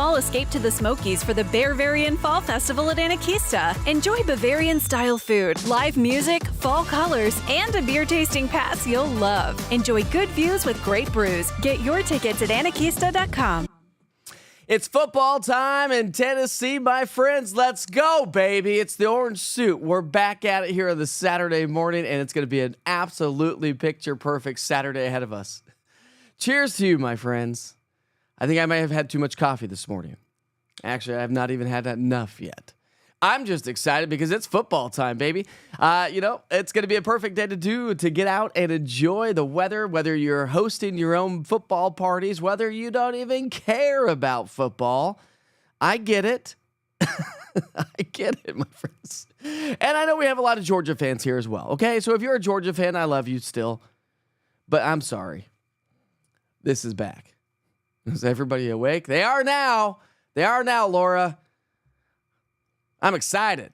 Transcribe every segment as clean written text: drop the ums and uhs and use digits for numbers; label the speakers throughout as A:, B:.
A: small escape to the Smokies for the Bavarian Fall Festival at Anakista. Enjoy Bavarian-style food, live music, fall colors, and a beer tasting pass you'll love. Enjoy good views with great brews. Get your tickets at anakista.com.
B: It's football time in Tennessee, my friends. Let's go, baby. It's the Orange Suit. We're back at it here on this Saturday morning, and it's going to be an absolutely picture-perfect Saturday ahead of us. Cheers to you, my friends. I think I may have had too much coffee this morning. Actually, I have not even had enough yet. I'm just excited because it's football time, baby. It's going to be a perfect day to get out and enjoy the weather, whether you're hosting your own football parties, whether you don't even care about football. I get it. I get it, my friends. And I know we have a lot of Georgia fans here as well, okay? So if you're a Georgia fan, I love you still. But I'm sorry. This is back. Is everybody awake? They are now. They are now, Laura. I'm excited.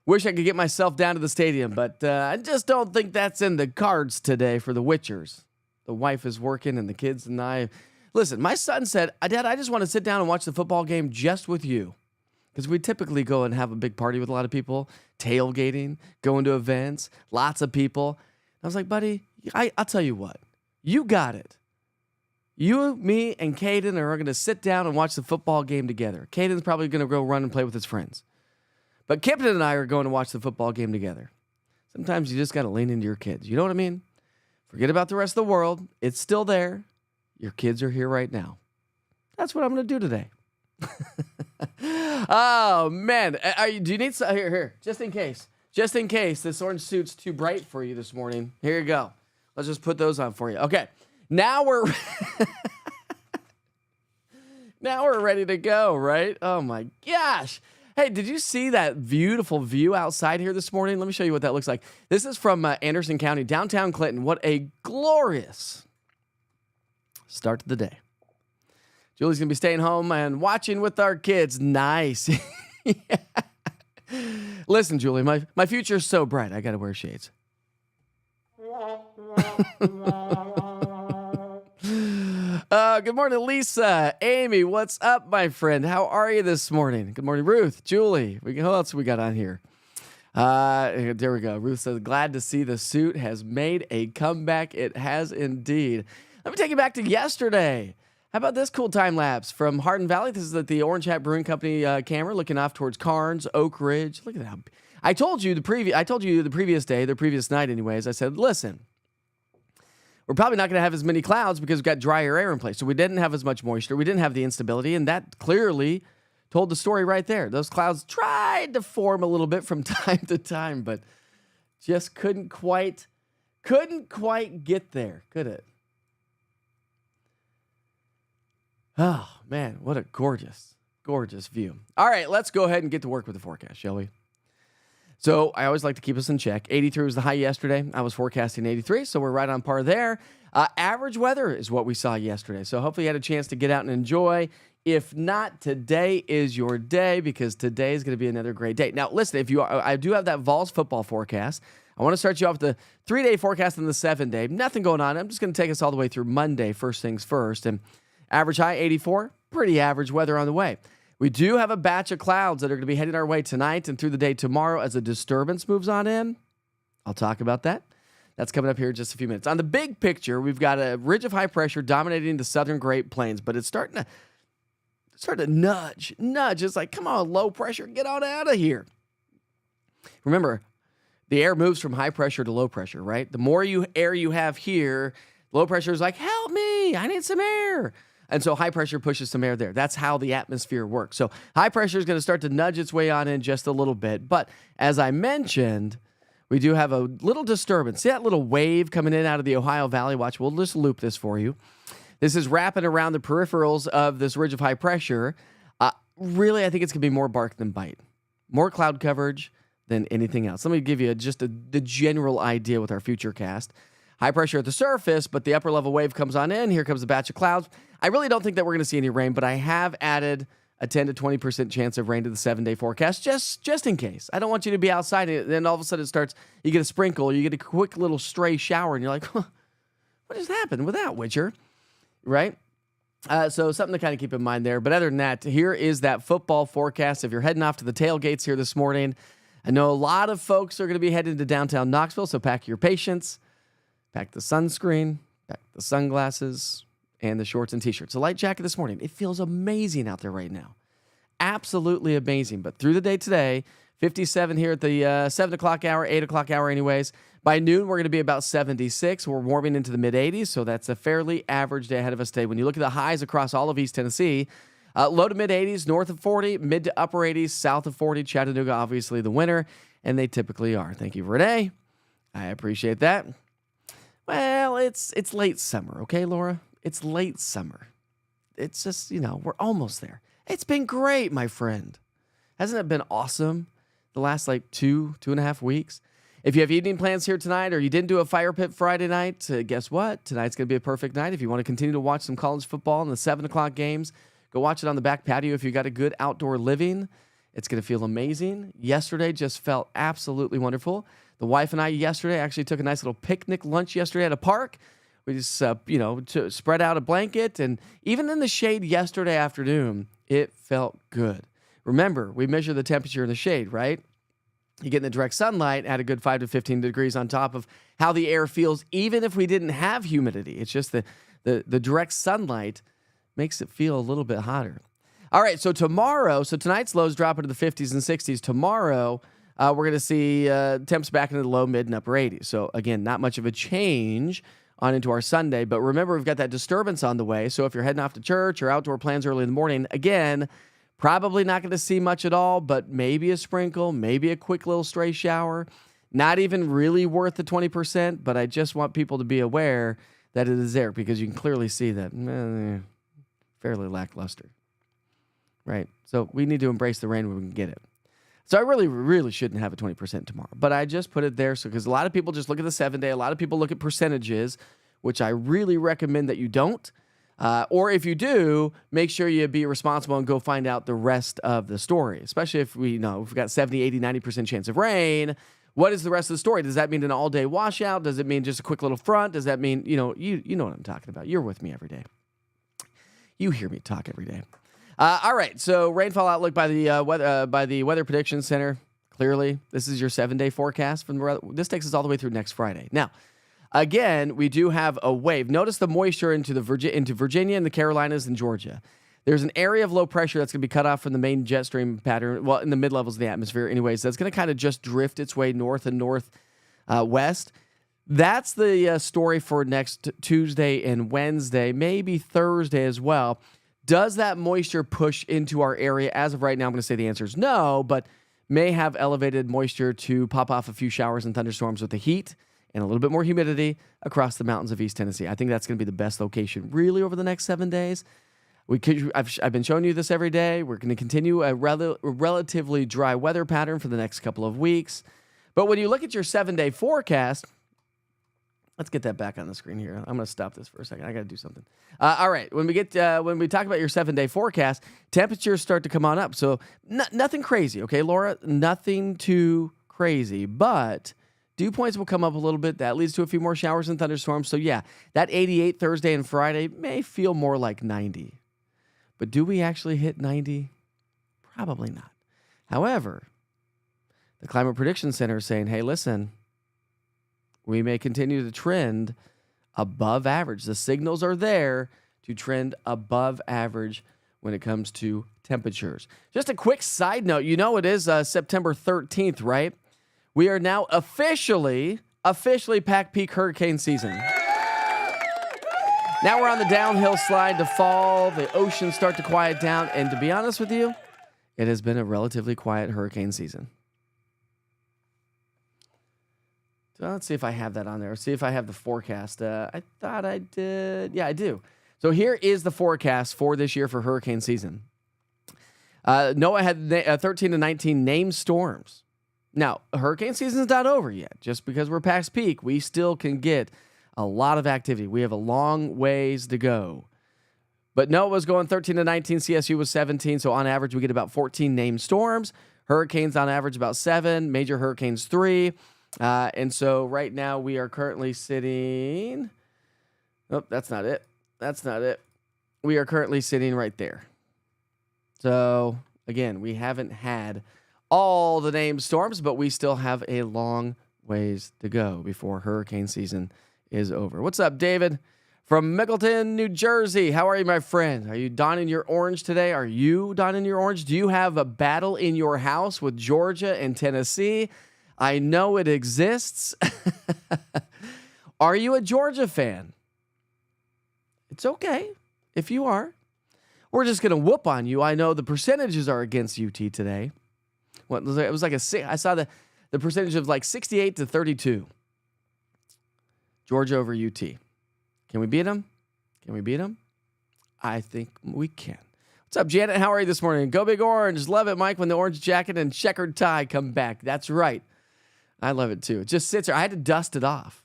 B: Wish I could get myself down to the stadium, but I just don't think that's in the cards today for the Witchers. The wife is working and the kids and I. Listen, my son said, Dad, I just want to sit down and watch the football game just with you. Because we typically go and have a big party with a lot of people, tailgating, going to events, lots of people. I was like, buddy, I'll tell you what. You got it. You, me, and Caden are going to sit down and watch the football game together. Caden's probably going to go run and play with his friends. But Kipton and I are going to watch the football game together. Sometimes you just got to lean into your kids. You know what I mean? Forget about the rest of the world. It's still there. Your kids are here right now. That's what I'm going to do today. Oh, man. Do you need some? Here. Just in case. Just in case this orange suit's too bright for you this morning. Here you go. Let's just put those on for you. Okay. Now we're ready to go, right? Oh my gosh. Hey, did you see that beautiful view outside here this morning? Let me show you what that looks like. This is from Anderson County, downtown Clinton. What a glorious start to the day. Julie's going to be staying home and watching with our kids. Nice. Yeah. Listen, Julie, my future is so bright. I got to wear shades. Good morning, Lisa. Amy, what's up, my friend? How are you this morning? Good morning, Ruth, Julie. Who else we got on here? There we go. Ruth says, glad to see the suit has made a comeback. It has indeed. Let me take you back to yesterday. How about this cool time lapse from Hardin Valley? This is at the Orange Hat Brewing Company camera, looking off towards Carnes, Oak Ridge. Look at that. I told you the previous day, the previous night, anyways. I said, listen. We're probably not going to have as many clouds because we've got drier air in place. So we didn't have as much moisture. We didn't have the instability. And that clearly told the story right there. Those clouds tried to form a little bit from time to time, but just couldn't quite get there, could it? Oh, man, what a gorgeous, gorgeous view. All right, let's go ahead and get to work with the forecast, shall we? So I always like to keep us in check. 83 was the high yesterday. I was forecasting 83, so we're right on par there. Average weather is what we saw yesterday. So hopefully you had a chance to get out and enjoy. If not, today is your day because today is going to be another great day. Now, listen, I do have that Vols football forecast. I want to start you off with the 3-day forecast and the 7-day. Nothing going on. I'm just going to take us all the way through Monday, first things first. And average high, 84. Pretty average weather on the way. We do have a batch of clouds that are going to be heading our way tonight and through the day tomorrow as a disturbance moves on in. I'll talk about that. That's coming up here in just a few minutes. On the big picture, we've got a ridge of high pressure dominating the southern Great Plains, but it's starting to nudge. It's like, come on, low pressure, get on out of here. Remember, the air moves from high pressure to low pressure, right? The more air you have here, low pressure is like, help me, I need some air. And so high pressure pushes some air there. That's how the atmosphere works. So high pressure is going to start to nudge its way on in just a little bit. But as I mentioned, we do have a little disturbance. See that little wave coming in out of the Ohio Valley? Watch, we'll just loop this for you. This is wrapping around the peripherals of this ridge of high pressure. Really, I think it's going to be more bark than bite. More cloud coverage than anything else. Let me give you the general idea with our future cast. High pressure at the surface, but the upper level wave comes on in. Here comes a batch of clouds. I really don't think that we're going to see any rain, but I have added a 10 to 20% chance of rain to the 7-day forecast, just in case. I don't want you to be outside, and then all of a sudden it starts, you get a sprinkle, you get a quick little stray shower, and you're like, huh, what just happened with that, Witcher? Right? So something to kind of keep in mind there. But other than that, here is that football forecast. If you're heading off to the tailgates here this morning, I know a lot of folks are going to be heading to downtown Knoxville, so pack your patience, pack the sunscreen, pack the sunglasses, and the shorts and T-shirts. A light jacket this morning. It feels amazing out there right now. Absolutely amazing. But through the day today, 57 here at the 7 o'clock hour, 8 o'clock hour anyways. By noon, we're going to be about 76. We're warming into the mid-80s, so that's a fairly average day ahead of us today. When you look at the highs across all of East Tennessee, low to mid-80s, north of 40, mid to upper 80s, south of 40. Chattanooga, obviously the winner, and they typically are. Thank you, Renee. I appreciate that. Well, it's late summer, okay, Laura? It's late summer. It's just, we're almost there. It's been great, my friend. Hasn't it been awesome the last two and a half weeks? If you have evening plans here tonight or you didn't do a fire pit Friday night, guess what? Tonight's going to be a perfect night. If you want to continue to watch some college football in the 7 o'clock games, go watch it on the back patio. If you got a good outdoor living, it's going to feel amazing. Yesterday just felt absolutely wonderful. The wife and I yesterday actually took a nice little picnic lunch yesterday at a park. We just, spread out a blanket. And even in the shade yesterday afternoon, it felt good. Remember, we measure the temperature in the shade, right? You get in the direct sunlight at a good 5 to 15 degrees on top of how the air feels, even if we didn't have humidity. It's just the direct sunlight makes it feel a little bit hotter. All right, so tonight's lows drop into the 50s and 60s. Tomorrow, we're going to see temps back into the low, mid, and upper 80s. So, again, not much of a change on into our Sunday. But remember, we've got that disturbance on the way. So if you're heading off to church or outdoor plans early in the morning, again, probably not going to see much at all, but maybe a sprinkle, maybe a quick little stray shower. Not even really worth the 20%, but I just want people to be aware that it is there because you can clearly see that fairly lackluster, right? So we need to embrace the rain when we can get it. So I really, really shouldn't have a 20% tomorrow, but I just put it there because a lot of people just look at the 7-day. A lot of people look at percentages, which I really recommend that you don't. Or if you do, make sure you be responsible and go find out the rest of the story, especially if we've got 70, 80, 90% chance of rain. What is the rest of the story? Does that mean an all-day washout? Does it mean just a quick little front? Does that mean, you know what I'm talking about. You're with me every day. You hear me talk every day. All right, so rainfall outlook by the Weather Prediction Center. Clearly, this is your 7-day forecast. This takes us all the way through next Friday. Now, again, we do have a wave. Notice the moisture into Virginia and the Carolinas and Georgia. There's an area of low pressure that's going to be cut off from the main jet stream pattern, well, in the mid-levels of the atmosphere anyways. That's going to kind of just drift its way north and northwest. That's the story for next Tuesday and Wednesday, maybe Thursday as well. Does that moisture push into our area? As of right now, I'm going to say the answer is no, but may have elevated moisture to pop off a few showers and thunderstorms with the heat and a little bit more humidity across the mountains of East Tennessee. I think that's going to be the best location really over the next 7 days. I've been showing you this every day. We're going to continue a relatively dry weather pattern for the next couple of weeks. But when you look at your 7-day forecast, let's get that back on the screen here. I'm going to stop this for a second. I got to do something. All right. When we talk about your 7-day forecast, temperatures start to come on up. So nothing crazy, okay, Laura? Nothing too crazy, but dew points will come up a little bit. That leads to a few more showers and thunderstorms. So yeah, that 88 Thursday and Friday may feel more like 90. But do we actually hit 90? Probably not. However, the Climate Prediction Center is saying, hey, listen, we may continue to trend above average. The signals are there to trend above average when it comes to temperatures. Just a quick side note. It is September 13th, right? We are now officially Pac Peak hurricane season. Now we're on the downhill slide to fall. The oceans start to quiet down. And to be honest with you, it has been a relatively quiet hurricane season. So let's see if I have that on there. See if I have the forecast. I thought I did. Yeah, I do. So here is the forecast for this year for hurricane season. NOAA had 13 to 19 named storms. Now, hurricane season is not over yet. Just because we're past peak, we still can get a lot of activity. We have a long ways to go. But NOAA was going 13 to 19. CSU was 17. So on average, we get about 14 named storms. Hurricanes on average about 7. Major hurricanes 3. And so right now we are currently sitting. Oh, that's not it. we are currently sitting right there. So, again, we haven't had all the named storms, but we still have a long ways to go before hurricane season is over. What's up, David? From Mickleton, New Jersey. How are you, my friend? Are you donning your orange today? Are you donning your orange? Do you have a battle in your house with Georgia and Tennessee? I know it exists. Are you a Georgia fan? It's okay if you are. We're just going to whoop on you. I know the percentages are against UT today. What was it? It was like I saw the percentage of like 68 to 32. Georgia over UT. Can we beat them? Can we beat them? I think we can. What's up, Janet? How are you this morning? Go Big Orange. Love it, Mike, when the orange jacket and checkered tie come back. That's right. I love it, too. It just sits there. I had to dust it off.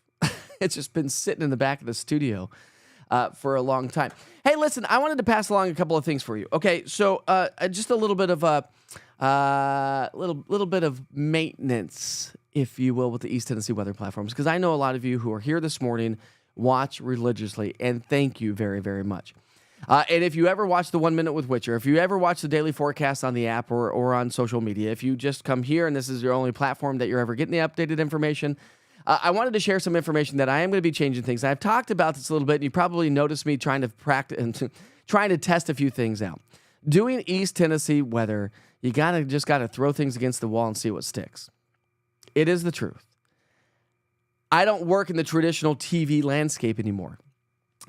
B: It's just been sitting in the back of the studio for a long time. Hey, listen, I wanted to pass along a couple of things for you. Okay, so just a little bit of little bit of maintenance, if you will, with the East Tennessee weather platforms, because I know a lot of you who are here this morning watch religiously, and thank you very, very much. And if you ever watch the 1 Minute with Witcher, if you ever watch the daily forecast on the app or on social media, if you just come here and this is your only platform that you're ever getting the updated information, I wanted to share some information that I am going to be changing things. I've talked about this a little bit, and you probably noticed me trying to practice and trying to test a few things out. Doing East Tennessee weather, you just gotta throw things against the wall and see what sticks. It is the truth. I don't work in the traditional TV landscape anymore.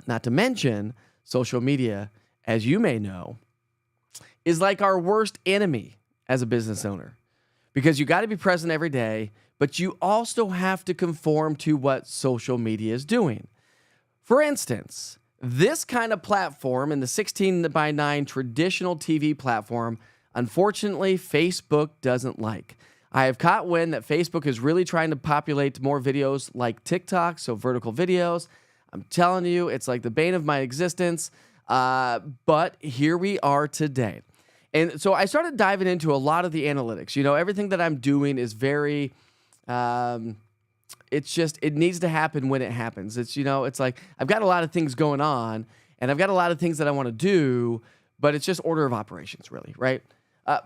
B: Not to mention, social media, as you may know, is like our worst enemy as a business owner, because you got to be present every day, but you also have to conform to what social media is doing. For instance, this kind of platform in the 16:9 traditional TV platform, unfortunately, Facebook doesn't like. I have caught wind that Facebook is really trying to populate more videos like TikTok, so vertical videos. I'm telling you, it's like the bane of my existence. But here we are today. And so I started diving into a lot of the analytics. You know, everything that I'm doing is very, it needs to happen when it happens. It's like I've got a lot of things going on and I've got a lot of things that I want to do, but it's just order of operations, really, right?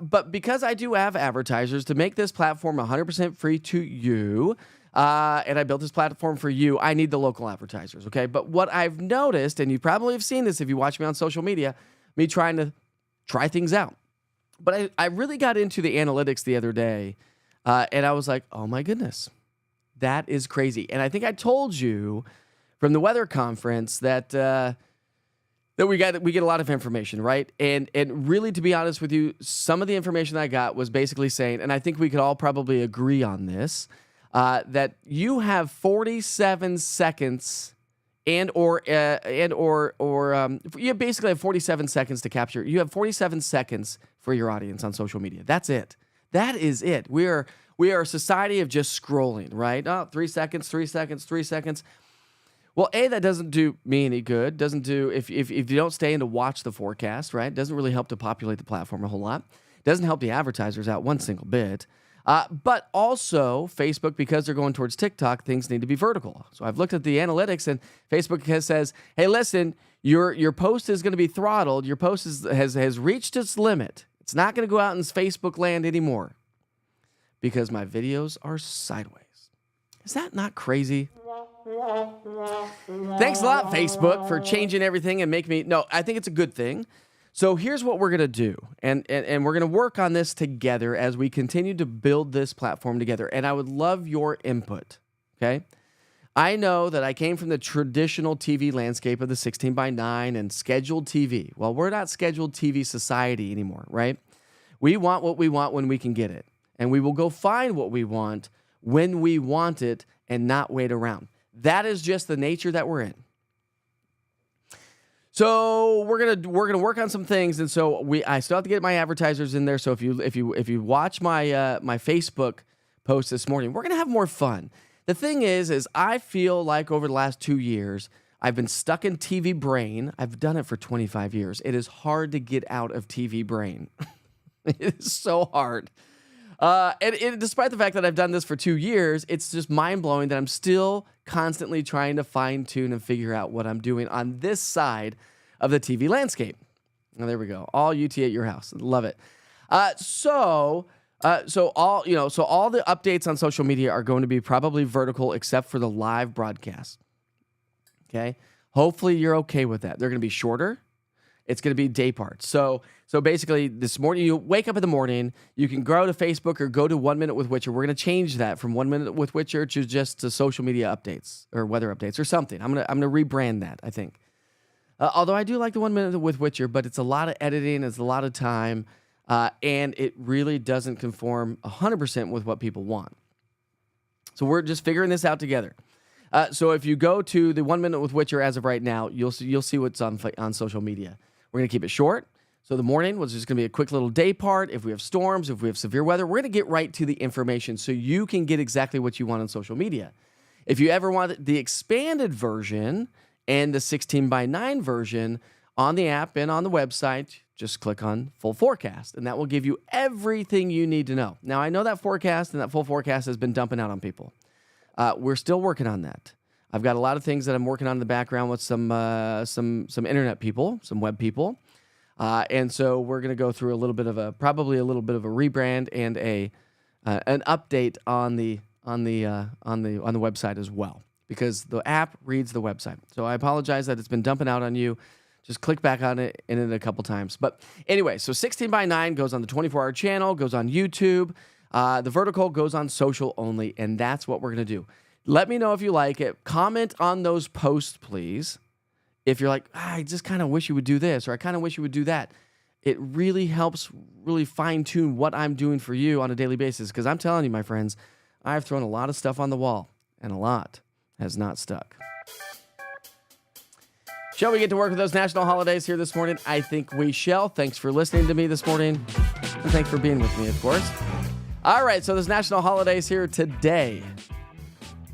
B: But because I do have advertisers, to make this platform 100% free to you, and I built this platform for you, I need the local advertisers, okay? But what I've noticed, and you probably have seen this if you watch me on social media, me trying to try things out. But I really got into the analytics the other day, and I was like, oh my goodness, that is crazy. And I think I told you from the weather conference that we get a lot of information, right? And really, to be honest with you, some of the information I got was basically saying, and I think we could all probably agree on this, that you have 47 seconds you basically have 47 seconds to capture. You have 47 seconds for your audience on social media. That's it. That is it. We are a society of just scrolling, right? Oh, 3 seconds, 3 seconds, 3 seconds. Well, that doesn't do me any good. Doesn't do if you don't stay in to watch the forecast, right? Doesn't really help to populate the platform a whole lot. Doesn't help the advertisers out one single bit. But also Facebook, because they're going towards TikTok, things need to be vertical. So I've looked at the analytics, and Facebook says, "Hey, listen, your post is going to be throttled. Your post has reached its limit. It's not going to go out in Facebook land anymore because my videos are sideways." Is that not crazy? Thanks a lot, Facebook, for changing everything and making me... No, I think it's a good thing. So here's what we're going to do. And we're going to work on this together as we continue to build this platform together. And I would love your input, okay? I know that I came from the traditional TV landscape of the 16:9 and scheduled TV. Well, we're not scheduled TV society anymore, right? We want what we want when we can get it. And we will go find what we want when we want it and not wait around. That is just the nature that we're in. So we're gonna work on some things, and so I still have to get my advertisers in there. So if you watch my my Facebook post this morning, we're gonna have more fun. The thing is I feel like over the last 2 years I've been stuck in TV brain. I've done it for 25 years. It is hard to get out of TV brain. It is so hard. And despite the fact that I've done this for 2 years, it's just mind-blowing that I'm still constantly trying to fine-tune and figure out what I'm doing on this side of the TV landscape. Well, there we go. All UT at your house. Love it. So all the updates on social media are going to be probably vertical except for the live broadcast. Okay. Hopefully you're okay with that. They're going to be shorter. It's going to be day parts. So basically this morning, you wake up in the morning, you can go to Facebook or go to 1 Minute with Witcher. We're going to change that from 1 Minute with Witcher to just to social media updates or weather updates or something. I'm going to rebrand that, I think. Although I do like the 1 Minute with Witcher, but it's a lot of editing, it's a lot of time, and it really doesn't conform 100% with what people want. So we're just figuring this out together. So if you go to the 1 Minute with Witcher as of right now, you'll see what's on social media. We're going to keep it short. So the morning was just going to be a quick little day part. If we have storms, if we have severe weather, we're going to get right to the information so you can get exactly what you want on social media. If you ever want the expanded version and the 16:9 version on the app and on the website, just click on Full Forecast, and that will give you everything you need to know. Now, I know that forecast and that full forecast has been dumping out on people. We're still working on that. I've got a lot of things that I'm working on in the background with some internet people, some web people, and so we're going to go through probably a little bit of a rebrand and an update on the website as well, because the app reads the website. So I apologize that it's been dumping out on you. Just click back on it in it a couple times. But anyway, so 16:9 goes on the 24-hour channel, goes on YouTube. The vertical goes on social only, and that's what we're going to do. Let me know if you like it. Comment on those posts, please. If you're like, I just kind of wish you would do this, or I kind of wish you would do that. It really helps really fine-tune what I'm doing for you on a daily basis, because I'm telling you, my friends, I've thrown a lot of stuff on the wall, and a lot has not stuck. Shall we get to work with those national holidays here this morning? I think we shall. Thanks for listening to me this morning, and thanks for being with me, of course. All right, so there's national holidays here today.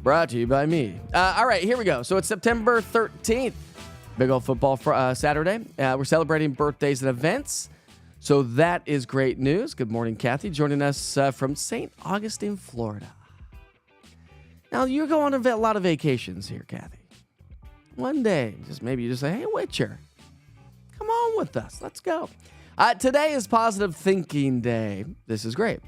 B: Brought to you by me. All right, here we go. So it's September 13th. Big old football Saturday. We're celebrating birthdays and events. So that is great news. Good morning, Kathy, joining us from St. Augustine, Florida. Now, you're going on a lot of vacations here, Kathy. One day, maybe you just say, hey, Witcher, come on with us. Let's go. Today is Positive Thinking Day. This is great.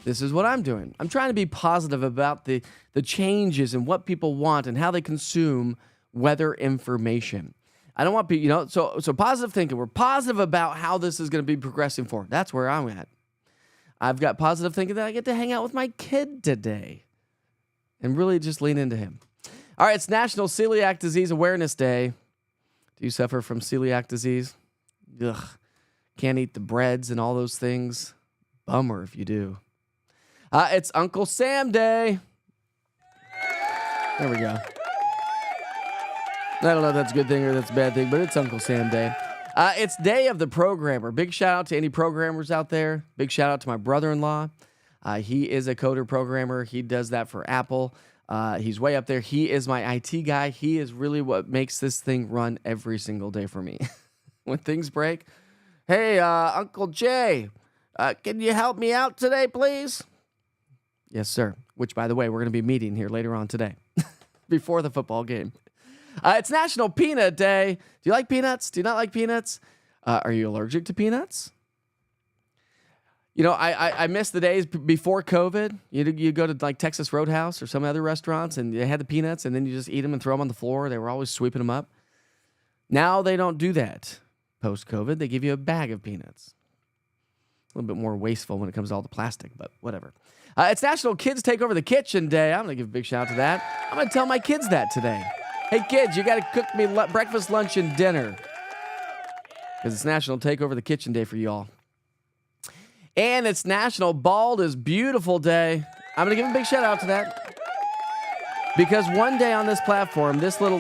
B: This is what I'm doing. I'm trying to be positive about the changes and what people want and how they consume weather information. I don't want people, so positive thinking. We're positive about how this is going to be progressing forward. That's where I'm at. I've got positive thinking that I get to hang out with my kid today and really just lean into him. All right, it's National Celiac Disease Awareness Day. Do you suffer from celiac disease? Ugh, can't eat the breads and all those things. Bummer if you do. It's Uncle Sam Day. There we go. I don't know if that's a good thing or that's a bad thing, but it's Uncle Sam Day. It's Day of the Programmer. Big shout out to any programmers out there. Big shout out to my brother-in-law. He is a coder programmer. He does that for Apple. He's way up there. He is my IT guy. He is really what makes this thing run every single day for me. When things break, hey, Uncle Jay, can you help me out today, please? Yes, sir. Which, by the way, we're going to be meeting here later on today before the football game. It's National Peanut Day. Do you like peanuts? Do you not like peanuts? Are you allergic to peanuts? I miss the days before COVID. You go to like Texas Roadhouse or some other restaurants and they had the peanuts and then you just eat them and throw them on the floor. They were always sweeping them up. Now they don't do that. Post-COVID, they give you a bag of peanuts. A little bit more wasteful when it comes to all the plastic, but whatever. It's National Kids Take Over the Kitchen Day. I'm going to give a big shout out to that. I'm going to tell my kids that today. Hey, kids, you got to cook me breakfast, lunch, and dinner. Because it's National Take Over the Kitchen Day for y'all. And it's National Bald is Beautiful Day. I'm going to give a big shout out to that. Because one day on this platform, this little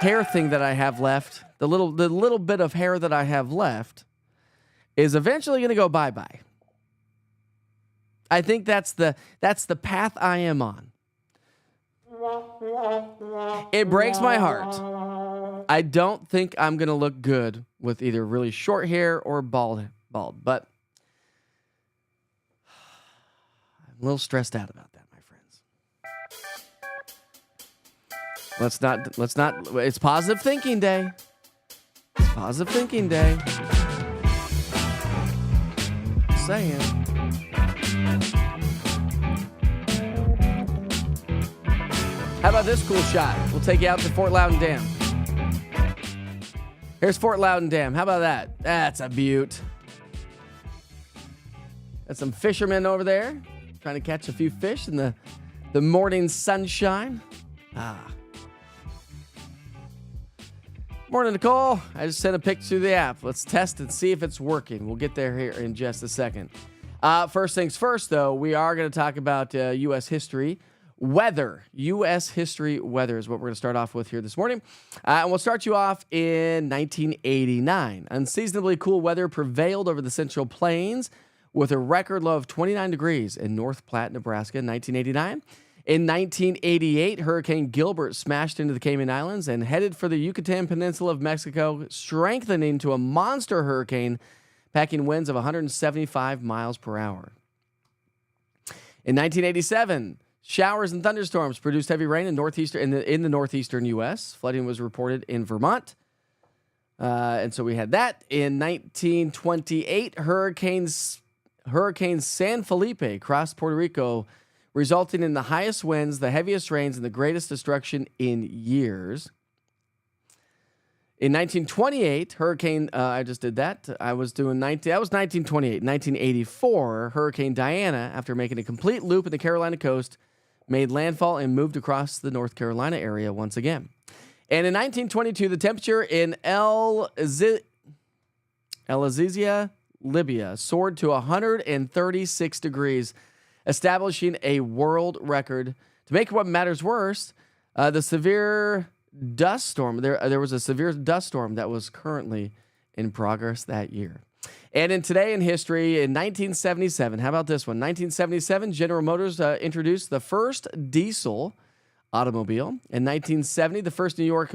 B: hair thing that I have left, the little bit of hair that I have left, is eventually going to go bye-bye. I think that's the path I am on. It breaks my heart. I don't think I'm going to look good with either really short hair or bald, but I'm a little stressed out about that, my friends. Let's not, it's Positive Thinking Day. It's Positive thinking day. Saying. How about this cool shot? We'll take you out to Fort Loudon Dam. Here's Fort Loudon Dam. How about that? That's a beaut. Got some fishermen over there trying to catch a few fish in the morning sunshine. Morning, Nicole. I just sent a picture to the app. Let's test and see if it's working. We'll get there here in just a second. First things first, though, we are going to talk about U.S. history. Weather. U.S. history weather is what we're going to start off with here this morning. And we'll start you off in 1989. Unseasonably cool weather prevailed over the Central Plains with a record low of 29 degrees in North Platte, Nebraska in 1989. In 1988, Hurricane Gilbert smashed into the Cayman Islands and headed for the Yucatan Peninsula of Mexico, strengthening to a monster hurricane, packing winds of 175 miles per hour. In 1987, showers and thunderstorms produced heavy rain in the northeastern U.S. Flooding was reported in Vermont. And so we had that. In 1928, Hurricane San Felipe crossed Puerto Rico, resulting in the highest winds, the heaviest rains, and the greatest destruction in years. In 1928, I just did that. That was 1928. 1984, Hurricane Diana, after making a complete loop in the Carolina coast, made landfall and moved across the North Carolina area once again. And in 1922, the temperature in El Azizia, Libya, soared to 136 degrees, establishing a world record. To make what matters worse, the severe dust storm, there was a severe dust storm that was currently in progress that year. And in history, in 1977, how about this one? 1977, General Motors introduced the first diesel automobile. In 1970, the first New York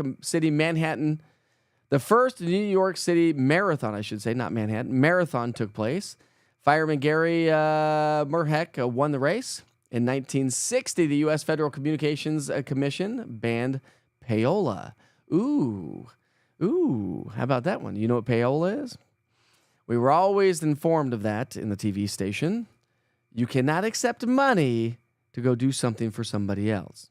B: City marathon, I should say, not Manhattan, marathon took place. Fireman Gary Murheck won the race. In 1960, the U.S. Federal Communications Commission banned payola. Ooh, how about that one? You know what payola is? We were always informed of that in the TV station. You cannot accept money to go do something for somebody else.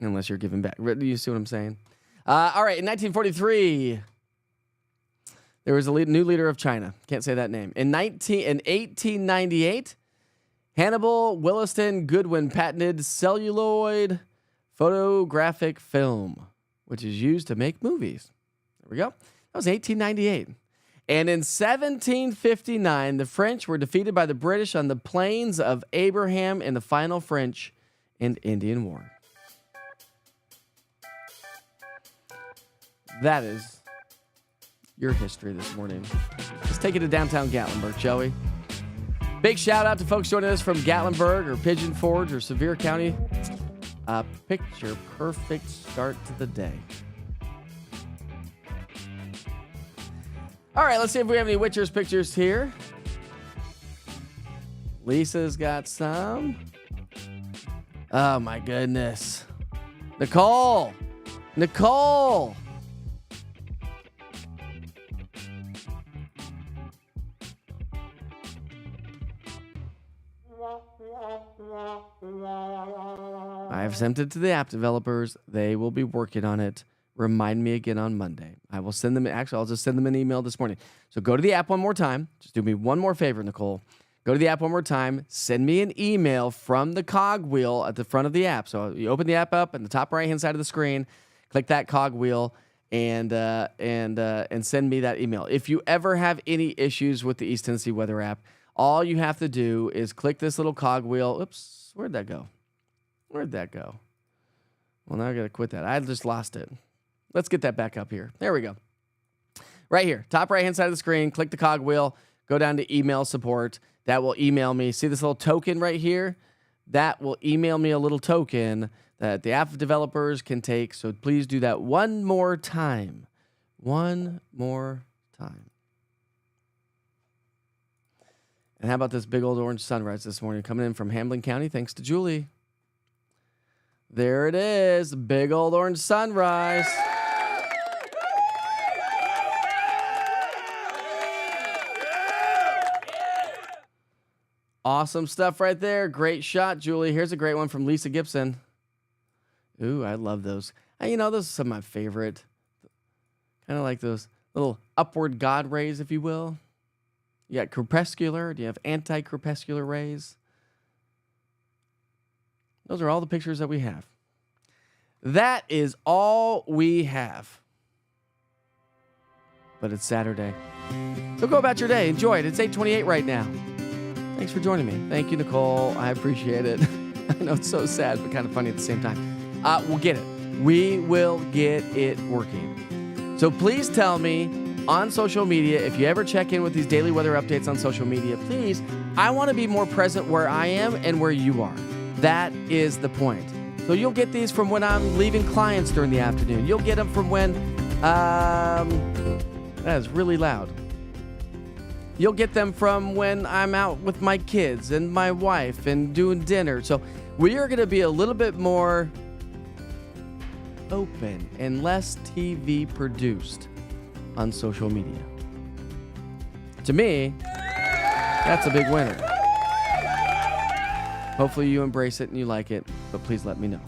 B: Unless you're giving back. Do you see what I'm saying? All right, in 1943, there was a new leader of China. Can't say that name. In 1898, Hannibal Williston Goodwin patented celluloid photographic film, which is used to make movies. There we go. That was 1898. And in 1759, the French were defeated by the British on the plains of Abraham in the final French and Indian War. That is your history this morning. Let's take it to downtown Gatlinburg, shall we? Big shout out to folks joining us from Gatlinburg or Pigeon Forge or Sevier County. A picture perfect start to the day. All right, let's see if we have any Witcher's pictures here. Lisa's got some. Oh, my goodness. Nicole. I have sent it to the app developers. They will be working on it. Remind me again on Monday. I will send them, actually, I'll just send them an email this morning. So go to the app one more time. Just do me one more favor, Nicole. Go to the app one more time. Send me an email from the cogwheel at the front of the app. So you open the app up in the top right-hand side of the screen, click that cogwheel, and send me that email. If you ever have any issues with the East Tennessee Weather app, all you have to do is click this little cogwheel. Oops, where'd that go? Well, now I got to quit that. I just lost it. Let's get that back up here. There we go. Right here, top right-hand side of the screen, click the cogwheel, go down to email support. That will email me. See this little token right here? That will email me a little token that the app developers can take. So please do that one more time. One more time. And how about this big old orange sunrise this morning coming in from Hamlin County, thanks to Julie. There it is, big old orange sunrise. Awesome stuff right there. Great shot, Julie. Here's a great one from Lisa Gibson. Ooh, I love those. And, those are some of my favorite. Kind of like those little upward God rays, if you will. You got crepuscular. Do you have anti-crepuscular rays? Those are all the pictures that we have. That is all we have. But it's Saturday. So go about your day. Enjoy it. It's 8:28 right now. Thanks for joining me. Thank you, Nicole. I appreciate it. I know it's so sad, but kind of funny at the same time. We'll get it. We will get it working. So please tell me on social media, if you ever check in with these daily weather updates on social media, please, I want to be more present where I am and where you are. That is the point. So you'll get these from when I'm leaving clients during the afternoon. You'll get them from when, that is really loud. You'll get them from when I'm out with my kids and my wife and doing dinner. So we are going to be a little bit more open and less TV produced on social media. To me, that's a big winner. Hopefully you embrace it and you like it, but please let me know.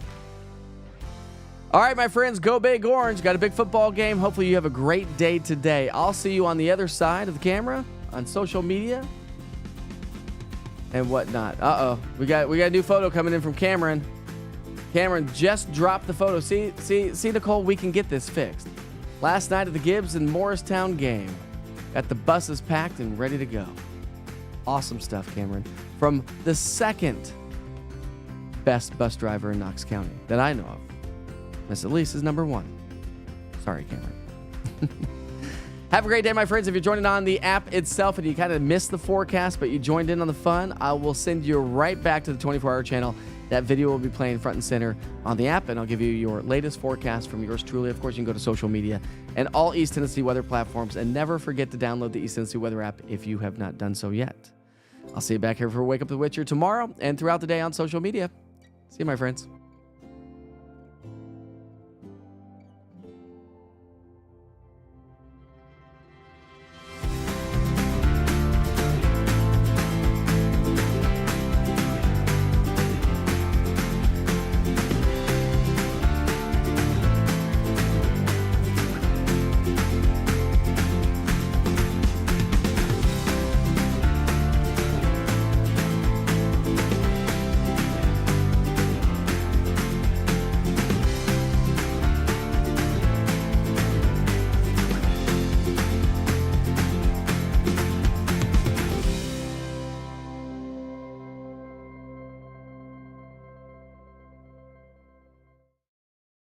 B: All right, my friends, go Big Orange. Got a big football game. Hopefully you have a great day today. I'll see you on the other side of the camera on social media and whatnot. Uh-oh. We got a new photo coming in from Cameron. Cameron just dropped the photo. See, Nicole, we can get this fixed. Last night at the Gibbs and Morristown game. Got the buses packed and ready to go. Awesome stuff, Cameron. From the second best bus driver in Knox County that I know of. Miss Elise is number one. Sorry, Cameron. Have a great day, my friends. If you're joining on the app itself and you kind of missed the forecast, but you joined in on the fun, I will send you right back to the 24-hour channel. That video will be playing front and center on the app, and I'll give you your latest forecast from yours truly. Of course, you can go to social media and all East Tennessee weather platforms, and never forget to download the East Tennessee weather app if you have not done so yet. I'll see you back here for Wake Up the Witcher tomorrow and throughout the day on social media. See you, my friends.